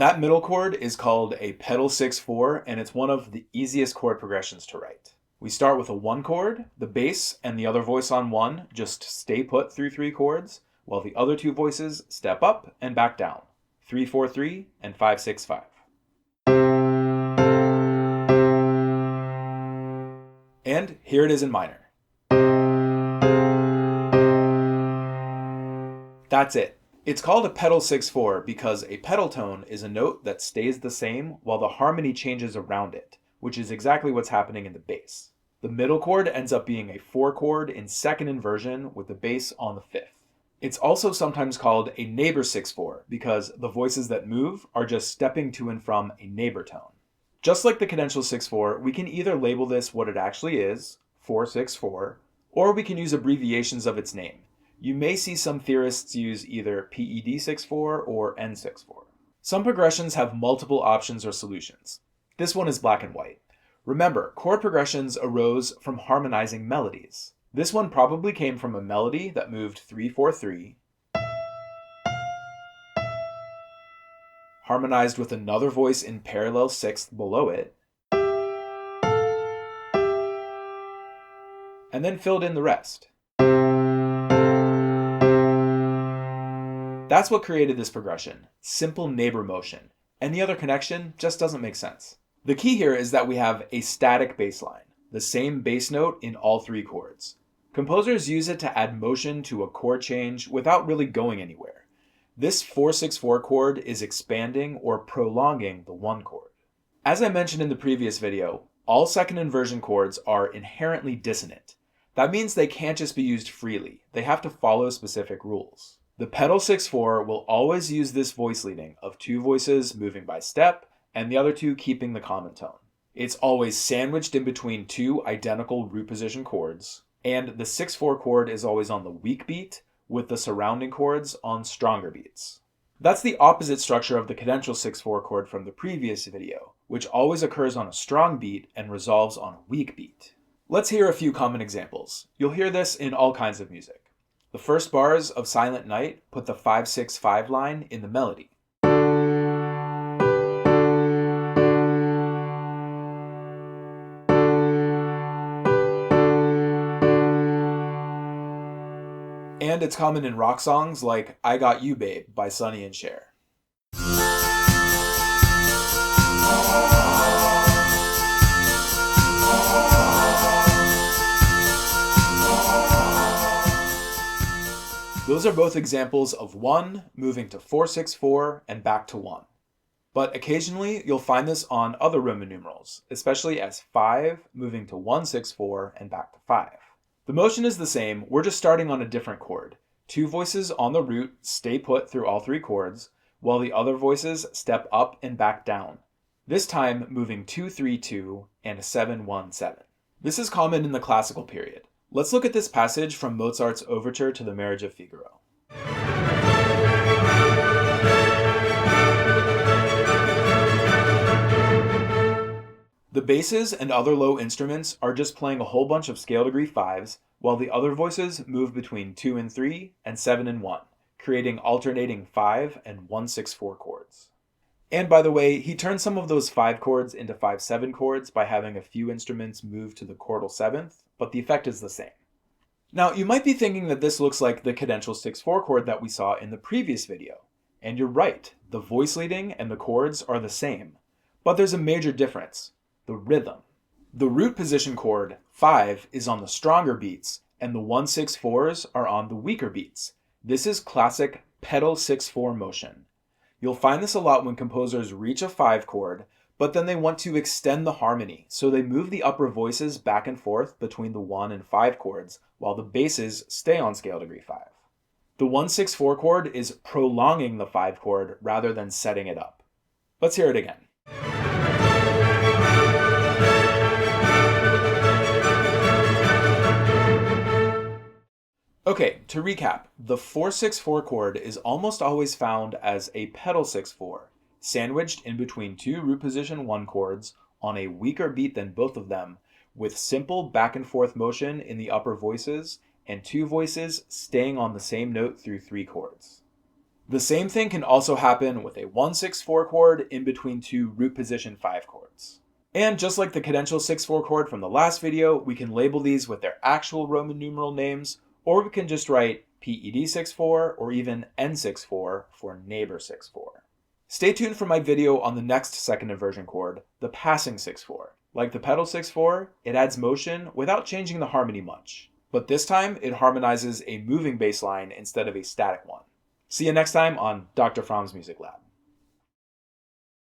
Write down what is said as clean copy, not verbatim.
That middle chord is called a pedal 6/4, and it's one of the easiest chord progressions to write. We start with a 1 chord, the bass and the other voice on 1 just stay put through 3 chords, while the other 2 voices step up and back down, 3/4/3 and 5/6/5. And here it is in minor. That's it. It's called a pedal 6/4 because a pedal tone is a note that stays the same while the harmony changes around it, which is exactly what's happening in the bass. The middle chord ends up being a 4 chord in second inversion with the bass on the 5th. It's also sometimes called a neighbor 6/4 because the voices that move are just stepping to and from a neighbor tone. Just like the cadential 6/4, we can either label this what it actually is, 4/6/4, or we can use abbreviations of its name. You may see some theorists use either PED 6/4 or N 6/4. Some progressions have multiple options or solutions. This one is black and white. Remember, chord progressions arose from harmonizing melodies. This one probably came from a melody that moved 3/4/3, harmonized with another voice in parallel sixth below it, and then filled in the rest. That's what created this progression, simple neighbor motion. Any other connection just doesn't make sense. The key here is that we have a static bass line, the same bass note in all 3 chords. Composers use it to add motion to a chord change without really going anywhere. This 4/6/4 chord is expanding or prolonging the 1 chord. As I mentioned in the previous video, all second inversion chords are inherently dissonant. That means they can't just be used freely, they have to follow specific rules. The pedal 6/4 will always use this voice leading of 2 voices moving by step and the other 2 keeping the common tone. It's always sandwiched in between 2 identical root position chords, and the 6/4 chord is always on the weak beat with the surrounding chords on stronger beats. That's the opposite structure of the cadential 6/4 chord from the previous video, which always occurs on a strong beat and resolves on a weak beat. Let's hear a few common examples. You'll hear this in all kinds of music. The first bars of Silent Night put the 5/6/5 line in the melody. And it's common in rock songs like I Got You Babe by Sonny and Cher. Those are both examples of 1 moving to 4/6/4 and back to 1. But occasionally you'll find this on other Roman numerals, especially as 5 moving to 1/6/4 and back to 5. The motion is the same, we're just starting on a different chord. 2 voices on the root stay put through all 3 chords, while the other voices step up and back down, this time moving 2/3/2 and 7/1/7. This is common in the classical period. Let's look at this passage from Mozart's Overture to the Marriage of Figaro. The basses and other low instruments are just playing a whole bunch of scale degree 5s, while the other voices move between 2 and 3 and 7 and 1, creating alternating 5 and 1/6/4 chords. And by the way, he turned some of those 5 chords into 5/7 chords by having a few instruments move to the chordal 7th, but the effect is the same. Now, you might be thinking that this looks like the cadential 6/4 chord that we saw in the previous video. And you're right, the voice leading and the chords are the same. But there's a major difference, the rhythm. The root position chord, 5, is on the stronger beats, and the 1/6/4s are on the weaker beats. This is classic pedal 6/4 motion. You'll find this a lot when composers reach a 5 chord, but then they want to extend the harmony, so they move the upper voices back and forth between the 1 and 5 chords, while the basses stay on scale degree 5. The 1/6/4 chord is prolonging the 5 chord rather than setting it up. Let's hear it again. Okay, to recap, the 4/6/4 chord is almost always found as a pedal 6/4, sandwiched in between 2 root position 1 chords on a weaker beat than both of them, with simple back and forth motion in the upper voices and 2 voices staying on the same note through 3 chords. The same thing can also happen with a 1-6-4 chord in between two root position 5 chords. And just like the cadential 6-4 chord from the last video, we can label these with their actual Roman numeral names, or we can just write PED 6-4 or even N6-4 for neighbor 6-4. Stay tuned for my video on the next second inversion chord, the passing 6-4. Like the pedal 6-4, it adds motion without changing the harmony much. But this time, it harmonizes a moving bass line instead of a static one. See you next time on Dr. Fromm's Music Lab.